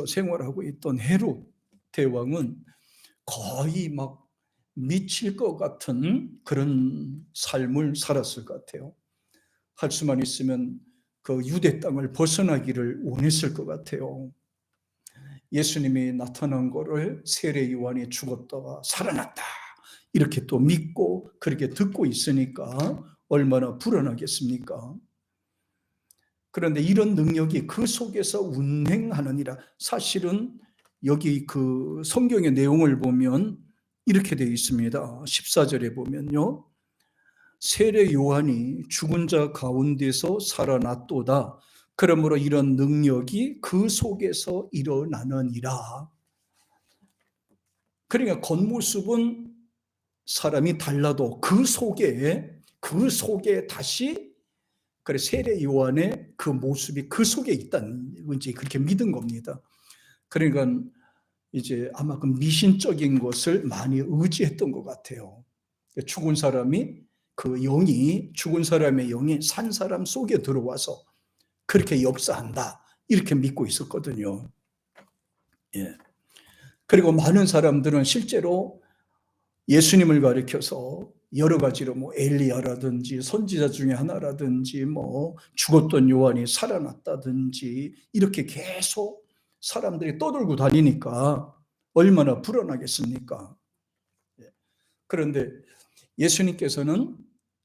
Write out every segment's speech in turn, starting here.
생활하고 있던 헤롯 대왕은 거의 막 미칠 것 같은 그런 삶을 살았을 것 같아요. 할 수만 있으면 그 유대 땅을 벗어나기를 원했을 것 같아요. 예수님이 나타난 거를 세례 요한이 죽었다가 살아났다 이렇게 또 믿고 그렇게 듣고 있으니까 얼마나 불안하겠습니까? 그런데 이런 능력이 그 속에서 운행하느니라. 사실은 여기 그 성경의 내용을 보면 이렇게 되어 있습니다. 14절에 보면요, 세례 요한이 죽은 자 가운데서 살아났도다. 그러므로 이런 능력이 그 속에서 일어나느니라. 그러니까 겉모습은 사람이 달라도 그 속에 다시 그래 세례 요한의 그 모습이 그 속에 있다는 이제 그렇게 믿은 겁니다. 그러니까 이제 아마 그 미신적인 것을 많이 의지했던 것 같아요. 죽은 사람이 죽은 사람의 영이 산 사람 속에 들어와서 그렇게 역사한다 이렇게 믿고 있었거든요. 예. 그리고 많은 사람들은 실제로 예수님을 가리켜서 여러 가지로 엘리야라든지 선지자 중에 하나라든지 죽었던 요한이 살아났다든지 이렇게 계속 사람들이 떠들고 다니니까 얼마나 불안하겠습니까? 그런데 예수님께서는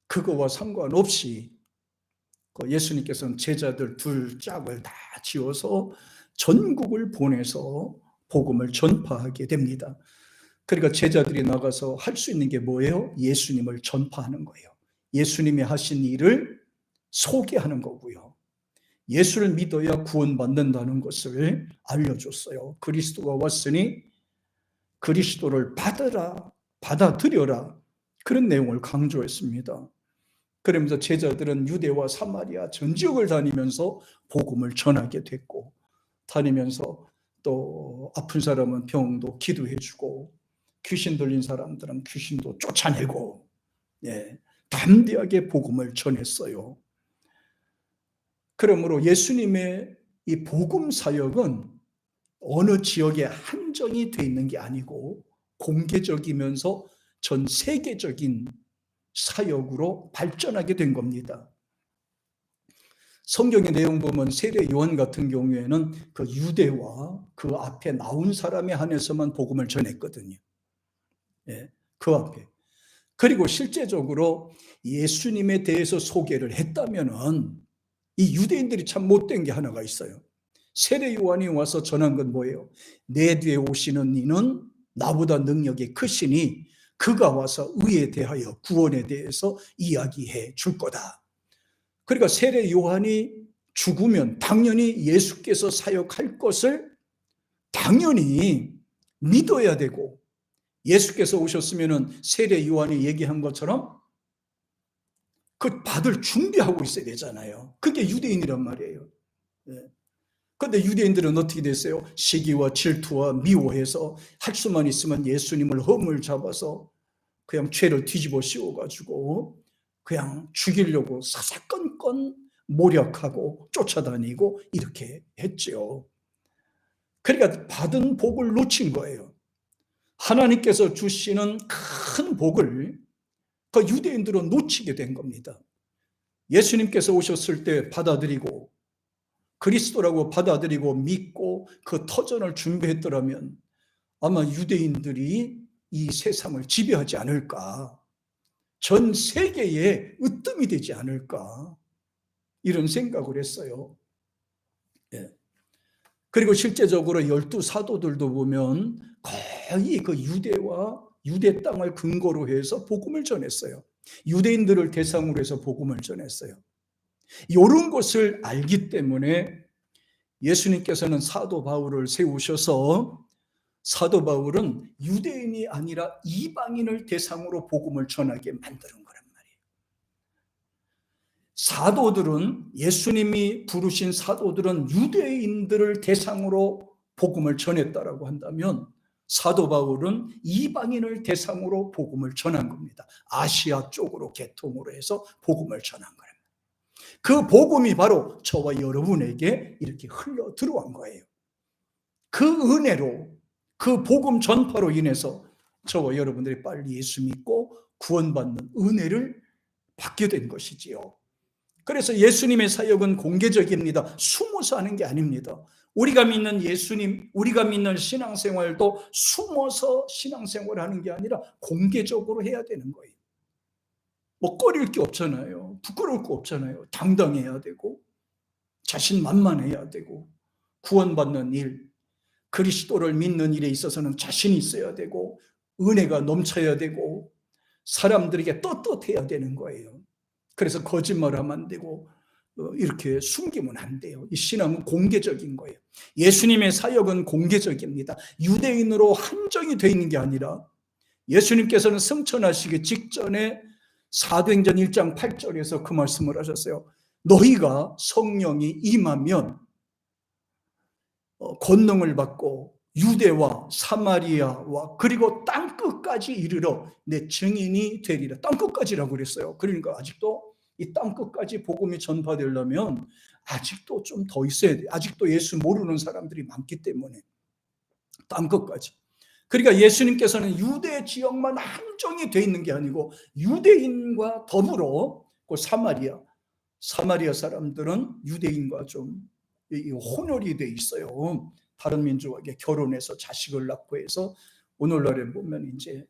그거와 상관없이 예수님께서는 제자들 둘 짝을 다 지어서 전국을 보내서 복음을 전파하게 됩니다. 그러니까 제자들이 나가서 할 수 있는 게 뭐예요? 예수님을 전파하는 거예요. 예수님이 하신 일을 소개하는 거고요. 예수를 믿어야 구원받는다는 것을 알려줬어요. 그리스도가 왔으니 그리스도를 받아들여라. 그런 내용을 강조했습니다. 그러면서 제자들은 유대와 사마리아 전 지역을 다니면서 복음을 전하게 됐고, 다니면서 또 아픈 사람은 병도 기도해주고, 귀신 들린 사람들은 귀신도 쫓아내고, 담대하게 복음을 전했어요. 그러므로 예수님의 이 복음 사역은 어느 지역에 한정이 돼 있는 게 아니고 공개적이면서 전 세계적인 사역으로 발전하게 된 겁니다. 성경의 내용 보면 세례 요한 같은 경우에는 그 유대와 그 앞에 나온 사람에 한해서만 복음을 전했거든요. 그 앞에. 그리고 실제적으로 예수님에 대해서 소개를 했다면은 이 유대인들이 참 못된 게 하나가 있어요. 세례 요한이 와서 전한 건 뭐예요? 내 뒤에 오시는 이는 나보다 능력이 크시니 그가 와서 의에 대하여 구원에 대해서 이야기해 줄 거다. 그러니까 세례 요한이 죽으면 당연히 예수께서 사역할 것을 당연히 믿어야 되고, 예수께서 오셨으면 세례 요한이 얘기한 것처럼 그 받을 준비하고 있어야 되잖아요. 그게 유대인이란 말이에요. 그런데 유대인들은 어떻게 됐어요? 시기와 질투와 미워해서 할 수만 있으면 예수님을 허물 잡아서 그냥 죄를 뒤집어 씌워가지고 그냥 죽이려고 사사건건 모략하고 쫓아다니고 이렇게 했죠. 그러니까 받은 복을 놓친 거예요. 하나님께서 주시는 큰 복을 그 유대인들은 놓치게 된 겁니다. 예수님께서 오셨을 때 받아들이고 그리스도라고 받아들이고 믿고 그 터전을 준비했더라면 아마 유대인들이 이 세상을 지배하지 않을까, 전 세계에 으뜸이 되지 않을까, 이런 생각을 했어요. 그리고 실제적으로 12 사도들도 보면 거의 그 유대 땅을 근거로 해서 복음을 전했어요. 유대인들을 대상으로 해서 복음을 전했어요. 이런 것을 알기 때문에 예수님께서는 사도 바울을 세우셔서 사도 바울은 유대인이 아니라 이방인을 대상으로 복음을 전하게 만드는 거란 말이에요. 사도들은, 예수님이 부르신 사도들은 유대인들을 대상으로 복음을 전했다라고 한다면 사도 바울은 이방인을 대상으로 복음을 전한 겁니다. 아시아 쪽으로 개통으로 해서 복음을 전한 거예요. 그 복음이 바로 저와 여러분에게 이렇게 흘러 들어온 거예요. 그 은혜로, 그 복음 전파로 인해서 저와 여러분들이 빨리 예수 믿고 구원받는 은혜를 받게 된 것이지요. 그래서 예수님의 사역은 공개적입니다. 숨어서 하는 게 아닙니다. 우리가 믿는 예수님, 우리가 믿는 신앙생활도 숨어서 신앙생활하는 게 아니라 공개적으로 해야 되는 거예요. 뭐 꺼릴 게 없잖아요. 부끄러울 거 없잖아요. 당당해야 되고 자신만만해야 되고, 구원받는 일, 그리스도를 믿는 일에 있어서는 자신이 있어야 되고 은혜가 넘쳐야 되고 사람들에게 떳떳해야 되는 거예요. 그래서 거짓말하면 안 되고 이렇게 숨기면 안 돼요. 이 신앙은 공개적인 거예요. 예수님의 사역은 공개적입니다. 유대인으로 한정이 되어 있는 게 아니라 예수님께서는 승천하시기 직전에 사도행전 1장 8절에서 그 말씀을 하셨어요. 너희가 성령이 임하면 권능을 받고 유대와 사마리아와 그리고 땅끝까지 이르러 내 증인이 되리라. 땅끝까지라고 그랬어요. 그러니까 아직도 이 땅끝까지 복음이 전파되려면 아직도 좀 더 있어야 돼요. 아직도 예수 모르는 사람들이 많기 때문에 땅끝까지. 그러니까 예수님께서는 유대 지역만 한정이 돼 있는 게 아니고 유대인과 더불어 그 사마리아 사람들은 유대인과 좀 혼혈이 돼 있어요. 다른 민족에게 결혼해서 자식을 낳고 해서 오늘날에 보면 이제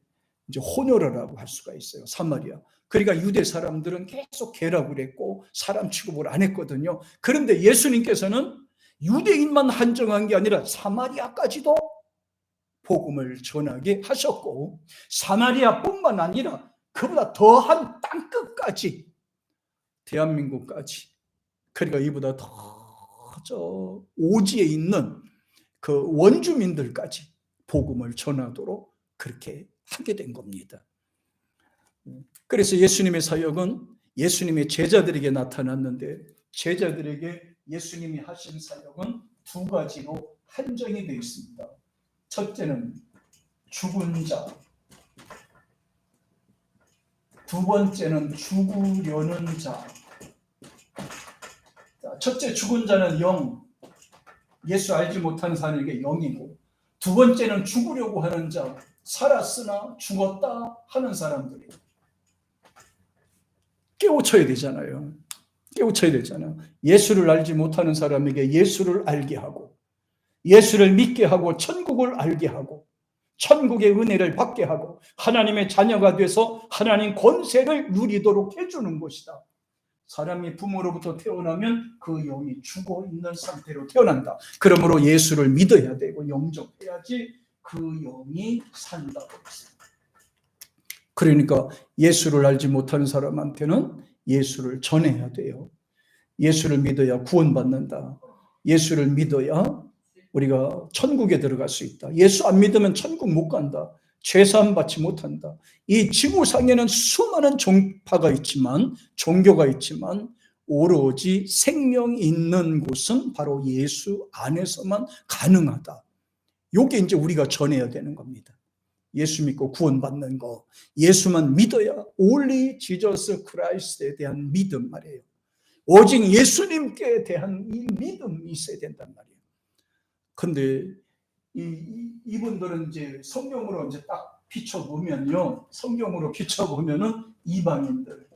혼혈이라고 할 수가 있어요. 사마리아. 그러니까 유대 사람들은 계속 개라고 그랬고 사람 취급을 안 했거든요. 그런데 예수님께서는 유대인만 한정한 게 아니라 사마리아까지도 복음을 전하게 하셨고, 사마리아뿐만 아니라 그보다 더한 땅끝까지, 대한민국까지, 그러니까 이보다 더 저 오지에 있는 그 원주민들까지 복음을 전하도록 그렇게 하게 된 겁니다. 그래서 예수님의 사역은 예수님의 제자들에게 나타났는데, 제자들에게 예수님이 하신 사역은 두 가지로 한정이 되어 있습니다. 첫째는 죽은 자, 두 번째는 죽으려는 자. 첫째 죽은 자는 영, 예수 알지 못하는 사람에게 영이고, 두 번째는 죽으려고 하는 자, 살았으나 죽었다 하는 사람들이 깨우쳐야 되잖아요. 깨우쳐야 되잖아요. 예수를 알지 못하는 사람에게 예수를 알게 하고, 예수를 믿게 하고, 천국을 알게 하고, 천국의 은혜를 받게 하고, 하나님의 자녀가 돼서 하나님 권세를 누리도록 해주는 것이다. 사람이 부모로부터 태어나면 그 영이 죽어있는 상태로 태어난다. 그러므로 예수를 믿어야 되고 영접해야지 그 영이 산다고 했습니다. 그러니까 예수를 알지 못하는 사람한테는 예수를 전해야 돼요. 예수를 믿어야 구원받는다. 예수를 믿어야 우리가 천국에 들어갈 수 있다. 예수 안 믿으면 천국 못 간다. 죄사함 받지 못한다. 이 지구상에는 수많은 종파가 있지만, 종교가 있지만 오로지 생명이 있는 곳은 바로 예수 안에서만 가능하다. 이게 이제 우리가 전해야 되는 겁니다. 예수 믿고 구원받는 거, 예수만 믿어야, only Jesus Christ에 대한 믿음 말이에요. 오직 예수님께 대한 이 믿음이 있어야 된단 말이에요. 근데 이분들은 이제 성경으로 이제 딱 비춰보면요, 성경으로 비춰보면은 이방인들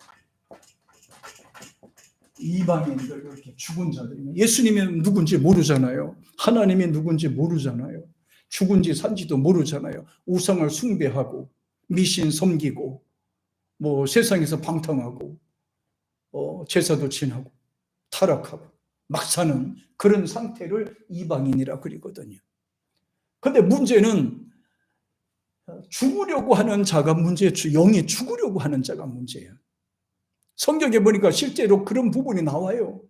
이렇게 죽은 자들이, 예수님이 누군지 모르잖아요. 하나님이 누군지 모르잖아요. 죽은지 산지도 모르잖아요. 우상을 숭배하고 미신 섬기고 뭐 세상에서 방탕하고 제사도 지나고 타락하고 막 사는 그런 상태를 이방인이라 그러거든요. 근데 문제는 죽으려고 하는 자가 문제예요. 영이 죽으려고 하는 자가 문제예요. 성경에 보니까 실제로 그런 부분이 나와요.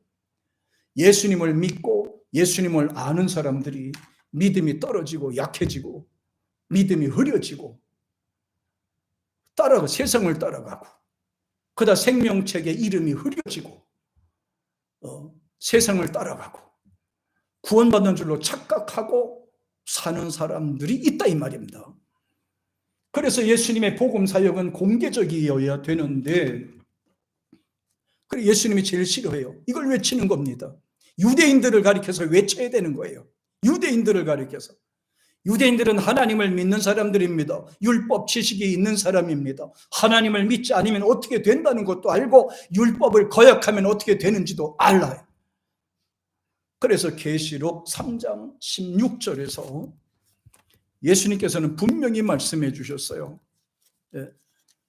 예수님을 믿고 예수님을 아는 사람들이 믿음이 떨어지고 약해지고 믿음이 흐려지고 세상을 따라가고, 그러다 생명책의 이름이 흐려지고 세상을 따라가고 구원받는 줄로 착각하고 사는 사람들이 있다 이 말입니다. 그래서 예수님의 복음 사역은 공개적이어야 되는데, 그래서 예수님이 제일 싫어해요. 이걸 외치는 겁니다. 유대인들을 가리켜서 외쳐야 되는 거예요. 유대인들을 가리켜서. 유대인들은 하나님을 믿는 사람들입니다. 율법 지식이 있는 사람입니다. 하나님을 믿지 않으면 어떻게 된다는 것도 알고 율법을 거역하면 어떻게 되는지도 알아요. 그래서 계시록 3장 16절에서 예수님께서는 분명히 말씀해 주셨어요.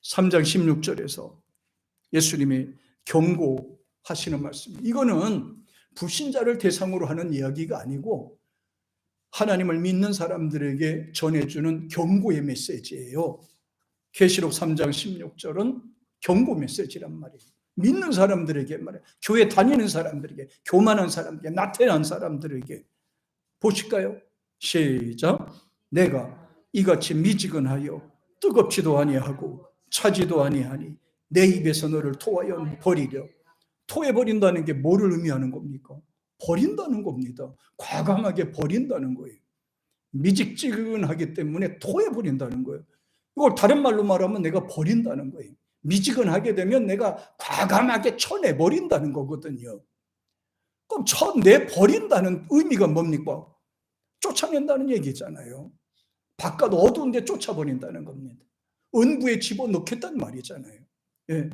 3장 16절에서 예수님이 경고하시는 말씀. 이거는 불신자를 대상으로 하는 이야기가 아니고 하나님을 믿는 사람들에게 전해주는 경고의 메시지예요. 계시록 3장 16절은 경고 메시지란 말이에요. 믿는 사람들에게 말이에요. 교회 다니는 사람들에게, 교만한 사람들에게, 나태한 사람들에게. 보실까요? 시작. 내가 이같이 미지근하여 뜨겁지도 아니하고 차지도 아니하니 내 입에서 너를 토하여 버리려. 토해버린다는 게 뭐를 의미하는 겁니까? 버린다는 겁니다. 과감하게 버린다는 거예요. 미직지근하기 때문에 토해버린다는 거예요. 이걸 다른 말로 말하면 내가 버린다는 거예요. 미지근하게 되면 내가 과감하게 쳐내버린다는 거거든요. 그럼 쳐내버린다는 의미가 뭡니까? 쫓아낸다는 얘기잖아요. 바깥 어두운 데 쫓아버린다는 겁니다. 은부에 집어넣겠다는 말이잖아요. 예.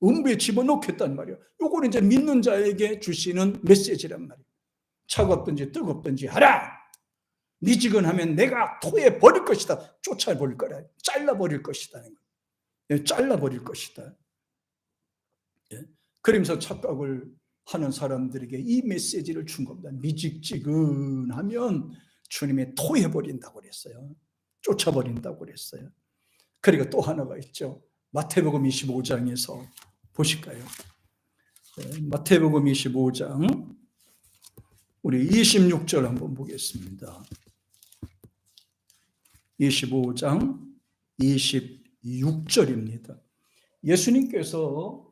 은부에 집어넣겠다는 말이에요. 요거는 이제 믿는 자에게 주시는 메시지란 말이에요. 차갑든지 뜨겁든지 하라. 미지근하면 내가 토해 버릴 것이다. 쫓아버릴 거라. 잘라버릴 것이다. 예, 잘라버릴 것이다. 예. 그러면서 착각을 하는 사람들에게 이 메시지를 준 겁니다. 미직지근하면 주님이 토해버린다고 그랬어요. 쫓아버린다고 그랬어요. 그리고 또 하나가 있죠. 마태복음 25장에서 보실까요? 마태복음 25장 우리 26절 한번 보겠습니다. 25장 26절입니다. 예수님께서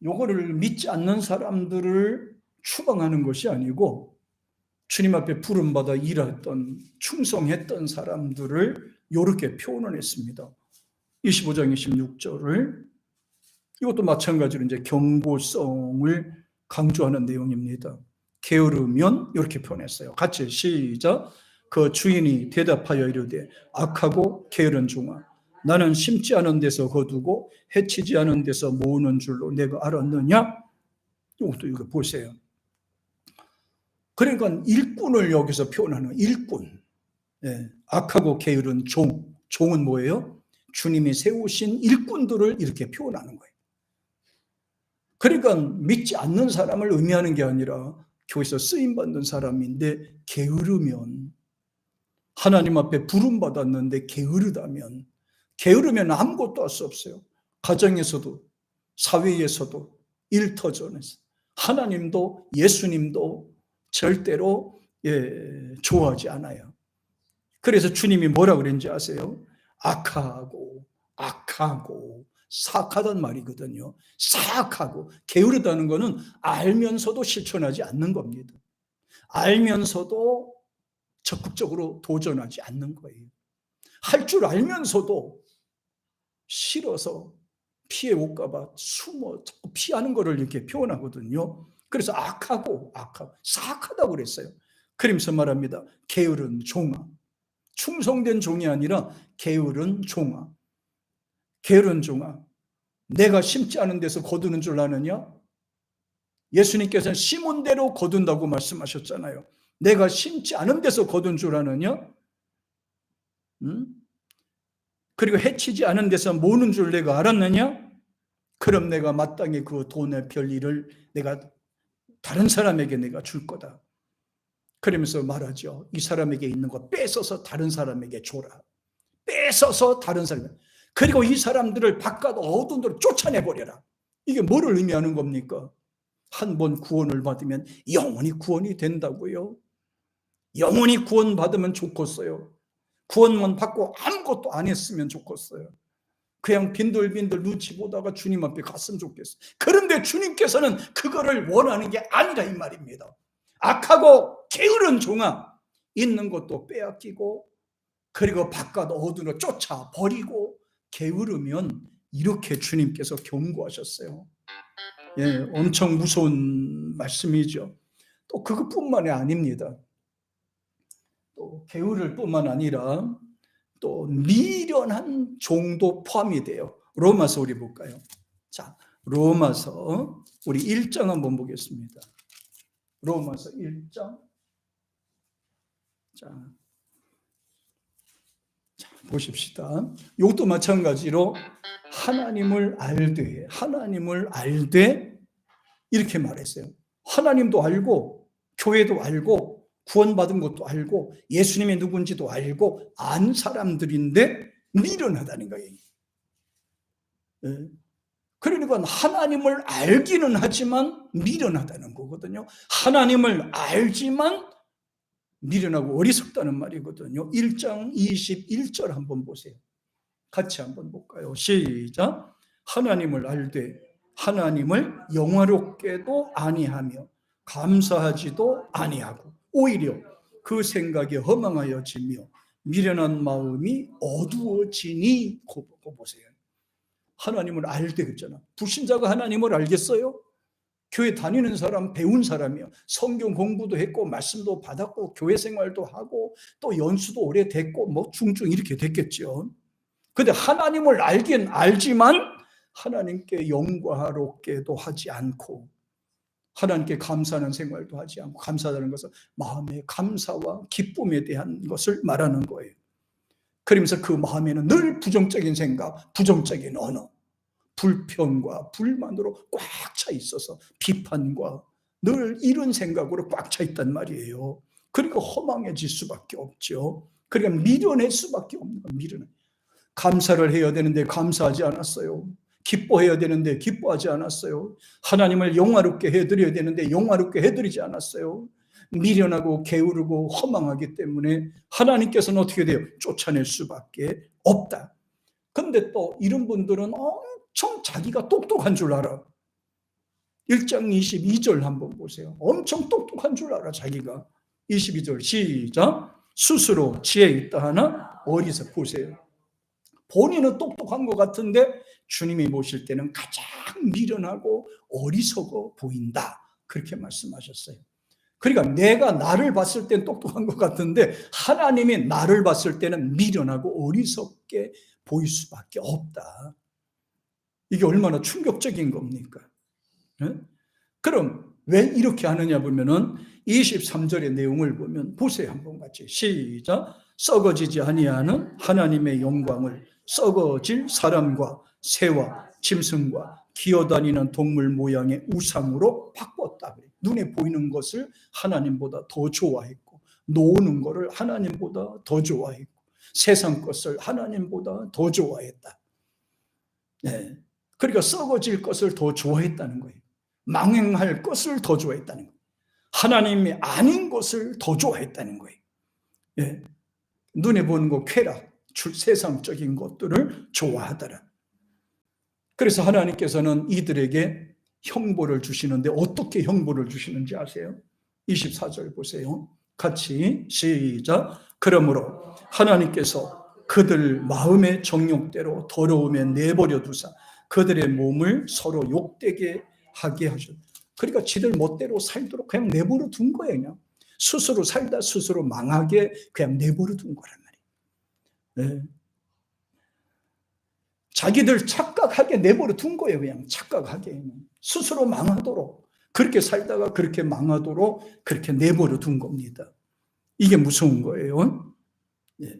요거를 믿지 않는 사람들을 추방하는 것이 아니고 주님 앞에 부름받아 일했던 충성했던 사람들을 이렇게 표현을 했습니다. 25장 26절을 이것도 마찬가지로 이제 경고성을 강조하는 내용입니다. 게으르면 이렇게 표현했어요. 같이 시작. 그 주인이 대답하여 이르되 악하고 게으른 종아, 나는 심지 않은 데서 거두고 해치지 않은 데서 모으는 줄로 내가 알았느냐? 이것도 이거 보세요. 그러니까 일꾼을 여기서 표현하는 일꾼. 예, 악하고 게으른 종. 종은 뭐예요? 주님이 세우신 일꾼들을 이렇게 표현하는 거예요. 그러니까 믿지 않는 사람을 의미하는 게 아니라 교회에서 쓰임받는 사람인데 게으르면, 하나님 앞에 부름받았는데 게으르면 아무것도 할 수 없어요. 가정에서도 사회에서도 일터전에서 하나님도 예수님도 절대로 좋아하지 않아요. 그래서 주님이 뭐라 그랬는지 아세요? 악하고 사악하단 말이거든요. 사악하고 게으르다는 것은 알면서도 실천하지 않는 겁니다. 알면서도 적극적으로 도전하지 않는 거예요. 할 줄 알면서도 싫어서 피해 올까 봐 숨어 자꾸 피하는 것을 이렇게 표현하거든요. 그래서 악하고 사악하다고 그랬어요. 그러면서 말합니다. 게으른 종아. 충성된 종이 아니라 게으른 종아. 게으른 종아. 내가 심지 않은 데서 거두는 줄 아느냐? 예수님께서는 심은 대로 거둔다고 말씀하셨잖아요. 내가 심지 않은 데서 거둔 줄 아느냐? 그리고 해치지 않은 데서 모으는 줄 내가 알았느냐? 그럼 내가 마땅히 그 돈의 별일을 내가 다른 사람에게 내가 줄 거다. 그러면서 말하죠. 이 사람에게 있는 거 뺏어서 다른 사람에게 줘라. 뺏어서 다른 사람에게. 그리고 이 사람들을 바깥 어두운 데로 쫓아내버려라. 이게 뭐를 의미하는 겁니까? 한 번 구원을 받으면 영원히 구원이 된다고요. 영원히 구원받으면 좋겠어요. 구원만 받고 아무것도 안 했으면 좋겠어요. 그냥 빈들빈들 눈치 보다가 주님 앞에 갔으면 좋겠어요. 그런데 주님께서는 그거를 원하는 게 아니라 이 말입니다. 악하고 게으른 종아, 있는 것도 빼앗기고 그리고 바깥 어두로 쫓아버리고 게으르면 이렇게 주님께서 경고하셨어요. 예, 엄청 무서운 말씀이죠. 또 그것뿐만이 아닙니다. 또 게으를 뿐만 아니라 또 미련한 종도 포함이 돼요. 로마서 우리 볼까요? 자, 로마서 우리 1장 한번 보겠습니다. 로마서 1장. 자, 보십시다. 이것도 마찬가지로 하나님을 알되 이렇게 말했어요. 하나님도 알고 교회도 알고 구원받은 것도 알고 예수님이 누군지도 알고 안 사람들인데 미련하다는 거예요. 그러니까 하나님을 알기는 하지만 미련하다는 거거든요. 하나님을 알지만 미련하고 어리석다는 말이거든요. 1장 21절 한번 보세요. 같이 한번 볼까요? 시작. 하나님을 알되 하나님을 영화롭게도 아니하며 감사하지도 아니하고 오히려 그 생각에 허망하여지며 미련한 마음이 어두워지니 고 보세요. 하나님을 알되 그랬잖아. 불신자가 하나님을 알겠어요? 교회 다니는 사람, 배운 사람이요. 성경 공부도 했고 말씀도 받았고 교회 생활도 하고 또 연수도 오래됐고 뭐 중증 이렇게 됐겠죠. 근데 하나님을 알긴 알지만 하나님께 영광롭게도 하지 않고 하나님께 감사하는 생활도 하지 않고, 감사하다는 것은 마음의 감사와 기쁨에 대한 것을 말하는 거예요. 그러면서 그 마음에는 늘 부정적인 생각, 부정적인 언어, 불평과 불만으로 꽉 차 있어서 비판과 늘 이런 생각으로 꽉 차 있단 말이에요. 그러니까 허망해질 수밖에 없죠. 그러니까 미련할 수밖에 없는 거예요. 미련. 감사를 해야 되는데 감사하지 않았어요. 기뻐해야 되는데 기뻐하지 않았어요. 하나님을 영화롭게 해드려야 되는데 영화롭게 해드리지 않았어요. 미련하고 게으르고 허망하기 때문에 하나님께서는 어떻게 돼요? 쫓아낼 수밖에 없다. 근데 또 이런 분들은 엄청 자기가 똑똑한 줄 알아. 1장 22절 한번 보세요. 엄청 똑똑한 줄 알아 자기가. 22절 시작. 스스로 지혜 있다 하나 어리석. 보세요. 본인은 똑똑한 것 같은데 주님이 보실 때는 가장 미련하고 어리석어 보인다. 그렇게 말씀하셨어요. 그러니까 내가 나를 봤을 땐 똑똑한 것 같은데 하나님이 나를 봤을 때는 미련하고 어리석게 보일 수밖에 없다. 이게 얼마나 충격적인 겁니까? 그럼 왜 이렇게 하느냐 보면은 23절의 내용을 보면 보세요. 한번 같이 시작. 썩어지지 아니하는 하나님의 영광을 썩어질 사람과 새와 짐승과 기어다니는 동물 모양의 우상으로 바꿨다. 눈에 보이는 것을 하나님보다 더 좋아했고 노는 것을 하나님보다 더 좋아했고 세상 것을 하나님보다 더 좋아했다. 네. 그러니까 썩어질 것을 더 좋아했다는 거예요. 망행할 것을 더 좋아했다는 거예요. 하나님이 아닌 것을 더 좋아했다는 거예요. 네. 눈에 보는 것, 쾌락, 세상적인 것들을 좋아하더라. 그래서 하나님께서는 이들에게 형벌을 주시는데 어떻게 형벌을 주시는지 아세요? 24절 보세요. 같이 시작. 그러므로 하나님께서 그들 마음의 정욕대로 더러움에 내버려 두사 그들의 몸을 서로 욕되게 하게 하셨다. 그러니까 지들 멋대로 살도록 그냥 내버려 둔 거예요. 그냥 스스로 살다 스스로 망하게 그냥 내버려 둔 거란 말이에요. 네. 자기들 착각하게 내버려 둔 거예요. 그냥 착각하게 스스로 망하도록, 그렇게 살다가 그렇게 망하도록 그렇게 내버려 둔 겁니다. 이게 무서운 거예요. 네.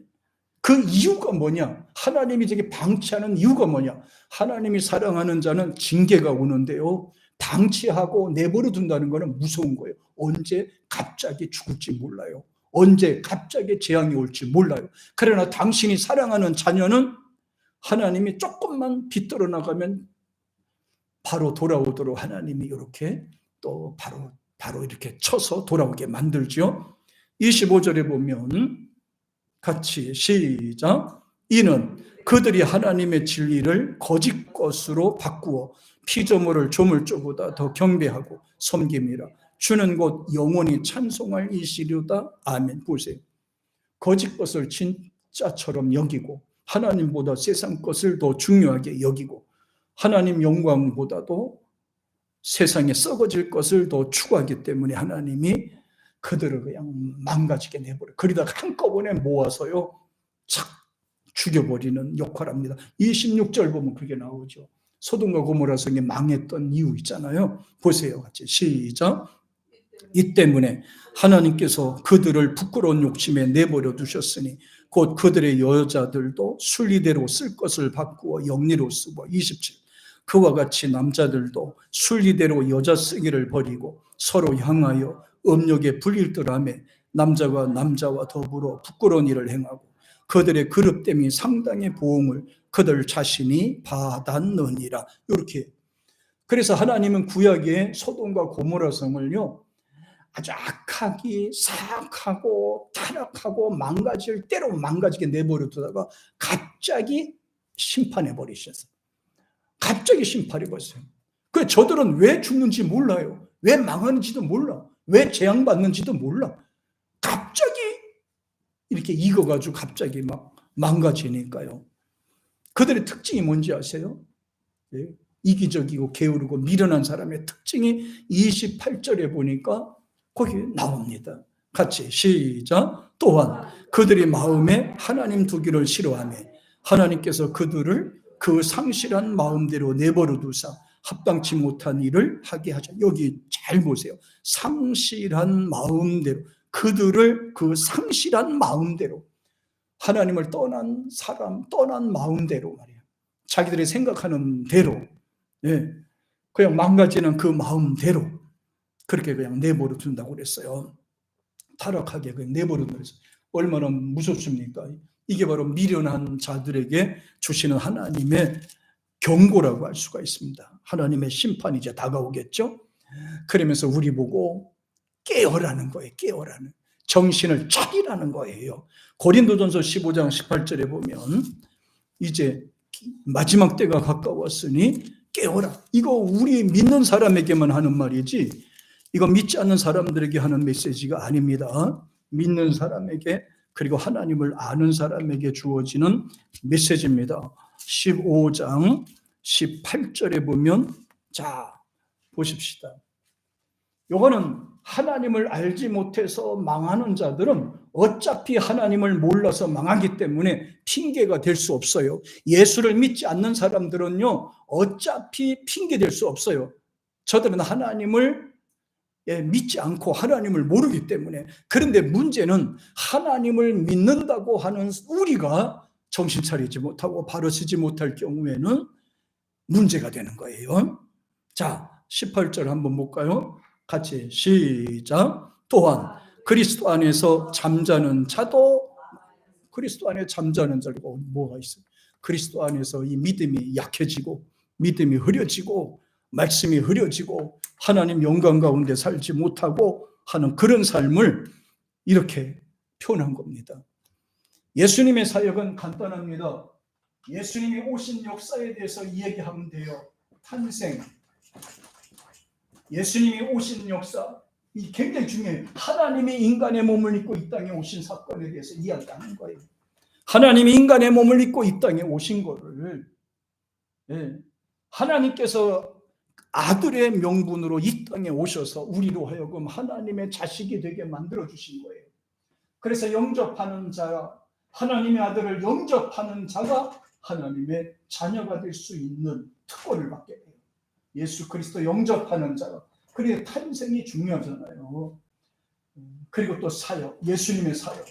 그 이유가 뭐냐? 하나님이 저게 방치하는 이유가 뭐냐? 하나님이 사랑하는 자는 징계가 오는데요, 방치하고 내버려 둔다는 것은 무서운 거예요. 언제 갑자기 죽을지 몰라요. 언제 갑자기 재앙이 올지 몰라요. 그러나 당신이 사랑하는 자녀는 하나님이 조금만 뒤떨어 나가면 바로 돌아오도록 하나님이 이렇게 또 바로 이렇게 쳐서 돌아오게 만들죠. 25절에 보면 같이 시작. 이는 그들이 하나님의 진리를 거짓 것으로 바꾸어 피조물을 조물주보다 더 경배하고 섬김이라. 주는 곧 영원히 찬송할 이시류다. 아멘. 보세요. 거짓 것을 진짜처럼 여기고 하나님보다 세상 것을 더 중요하게 여기고 하나님 영광보다도 세상에 썩어질 것을 더 추구하기 때문에 하나님이 그들을 그냥 망가지게 내버려. 그러다가 한꺼번에 모아서요 착 죽여버리는 역할을 합니다. 26절 보면 그게 나오죠. 소돔과 고모라 성이 망했던 이유 있잖아요. 보세요, 같이 시작. 이 때문에 하나님께서 그들을 부끄러운 욕심에 내버려 두셨으니 곧 그들의 여자들도 순리대로 쓸 것을 바꾸어 영리로 쓰고 27. 그와 같이 남자들도 순리대로 여자 쓰기를 버리고 서로 향하여 음욕에 불릴듯하며 남자가 남자와 더불어 부끄러운 일을 행하고 그들의 그릇됨이 상당히 보응을 그들 자신이 받았느니라. 이렇게. 그래서 하나님은 구약의 소돔과 고모라 성을요 아주 악하기 사악하고 타락하고 망가질 때로 망가지게 내버려 두다가 갑자기 심판해 버리셨어요. 갑자기 심판해 버렸어요. 그 저들은 왜 죽는지 몰라요. 왜 망하는지도 몰라. 왜 재앙받는지도 몰라. 갑자기 이렇게 익어가지고 갑자기 막 망가지니까요. 그들의 특징이 뭔지 아세요? 예? 이기적이고 게으르고 미련한 사람의 특징이 28절에 보니까 거기 나옵니다. 같이 시작. 또한 그들이 마음에 하나님 두기를 싫어하며 하나님께서 그들을 그 상실한 마음대로 내버려 두사 합당치 못한 일을 하게 하죠. 여기 잘 보세요. 상실한 마음대로, 그들을 그 상실한 마음대로, 하나님을 떠난 사람, 떠난 마음대로 말이에요. 자기들이 생각하는 대로, 예, 그냥 망가지는 그 마음대로 그렇게 그냥 내버려 둔다고 그랬어요. 타락하게 그냥 내버려 둔다고. 얼마나 무섭습니까? 이게 바로 미련한 자들에게 주시는 하나님의 경고라고 할 수가 있습니다. 하나님의 심판이 이제 다가오겠죠. 그러면서 우리 보고 깨어라는 거예요. 깨어라는, 정신을 차리라는 거예요. 고린도전서 15장 18절에 보면 이제 마지막 때가 가까웠으니 깨어라. 이거 우리 믿는 사람에게만 하는 말이지 이거 믿지 않는 사람들에게 하는 메시지가 아닙니다. 믿는 사람에게, 그리고 하나님을 아는 사람에게 주어지는 메시지입니다. 15장 18절에 보면, 자 보십시다. 요거는 하나님을 알지 못해서 망하는 자들은 어차피 하나님을 몰라서 망하기 때문에 핑계가 될 수 없어요. 예수를 믿지 않는 사람들은요 어차피 핑계 될 수 없어요. 저들은 하나님을 믿지 않고 하나님을 모르기 때문에. 그런데 문제는 하나님을 믿는다고 하는 우리가 정신 차리지 못하고 바로 서지 못할 경우에는 문제가 되는 거예요. 자, 18절 한번 볼까요? 같이 시작. 또한 그리스도 안에서 잠자는 자도, 그리스도 안에 잠자는 자고 뭐가 있어요? 그리스도 안에서 이 믿음이 약해지고 믿음이 흐려지고 말씀이 흐려지고 하나님 영광 가운데 살지 못하고 하는 그런 삶을 이렇게 표현한 겁니다. 예수님의 사역은 간단합니다. 예수님이 오신 역사에 대해서 이야기하면 돼요. 탄생, 예수님이 오신 역사, 이 굉장히 중요해요. 하나님이 인간의 몸을 입고 이 땅에 오신 사건에 대해서 이야기하는 거예요. 하나님이 인간의 몸을 입고 이 땅에 오신 거를, 하나님께서 아들의 명분으로 이 땅에 오셔서 우리로 하여금 하나님의 자식이 되게 만들어주신 거예요. 그래서 영접하는 자, 하나님의 아들을 영접하는 자가 하나님의 자녀가 될 수 있는 특권을 받게 돼요. 예수 그리스도 영접하는 자가. 그래서 탄생이 중요하잖아요. 그리고 또 사역, 예수님의 사역.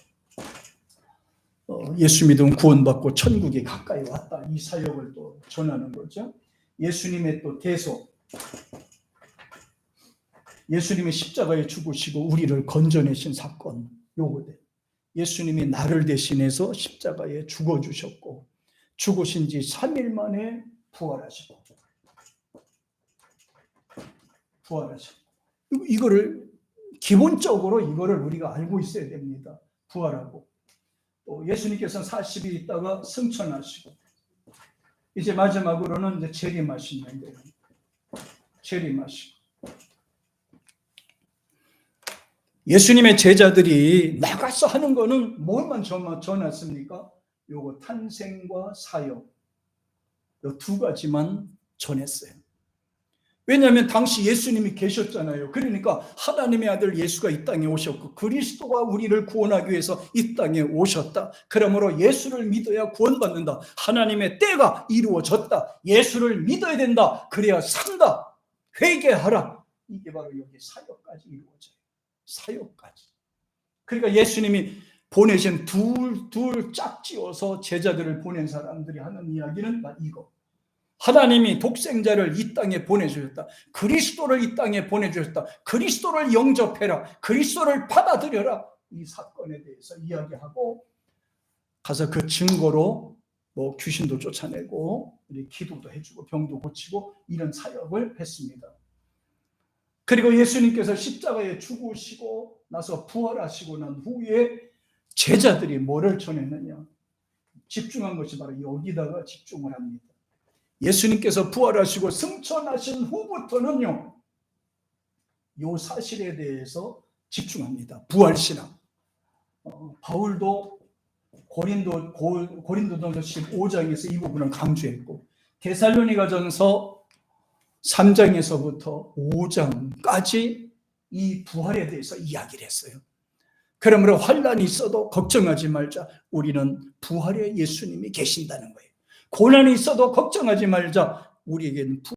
예수 믿으면 구원받고 천국이 가까이 왔다. 이 사역을 또 전하는 거죠. 예수님의 또 대속. 예수님이 십자가에 죽으시고 우리를 건져내신 사건, 요거들. 예수님이 나를 대신해서 십자가에 죽어주셨고 죽으신 지 3일 만에 부활하시고 이거를 기본적으로 이거를 우리가 알고 있어야 됩니다. 부활하고 또 예수님께서는 40일 있다가 승천하시고 이제 마지막으로는 이제 재림하시는데 재림하시고 예수님의 제자들이 나가서 하는 거는 뭘만 전했습니까? 요거 탄생과 사역 요 두 가지만 전했어요. 왜냐하면 당시 예수님이 계셨잖아요. 그러니까 하나님의 아들 예수가 이 땅에 오셨고 그리스도가 우리를 구원하기 위해서 이 땅에 오셨다. 그러므로 예수를 믿어야 구원받는다. 하나님의 때가 이루어졌다. 예수를 믿어야 된다. 그래야 산다. 회개하라. 이게 바로 여기 사역까지 이루어져요. 사역까지. 그러니까 예수님이 보내신 둘 짝지어서 제자들을 보낸 사람들이 하는 이야기는 이거. 하나님이 독생자를 이 땅에 보내주셨다. 그리스도를 이 땅에 보내주셨다. 그리스도를 영접해라. 그리스도를 받아들여라. 이 사건에 대해서 이야기하고 가서 그 증거로 뭐 귀신도 쫓아내고 기도도 해주고 병도 고치고 이런 사역을 했습니다. 그리고 예수님께서 십자가에 죽으시고 나서 부활하시고 난 후에 제자들이 뭐를 전했느냐? 집중한 것이 바로 여기다가 집중을 합니다. 예수님께서 부활하시고 승천하신 후부터는요, 이 사실에 대해서 집중합니다. 부활신앙. 바울도 고린도전서 15장에서 이 부분을 강조했고, 데살로니가전서 3장에서부터 5장까지 이 부활에 대해서 이야기를 했어요. 그러므로 환난이 있어도 걱정하지 말자. 우리는 부활의 예수님이 계신다는 거예요. 고난이 있어도 걱정하지 말자. 우리에게는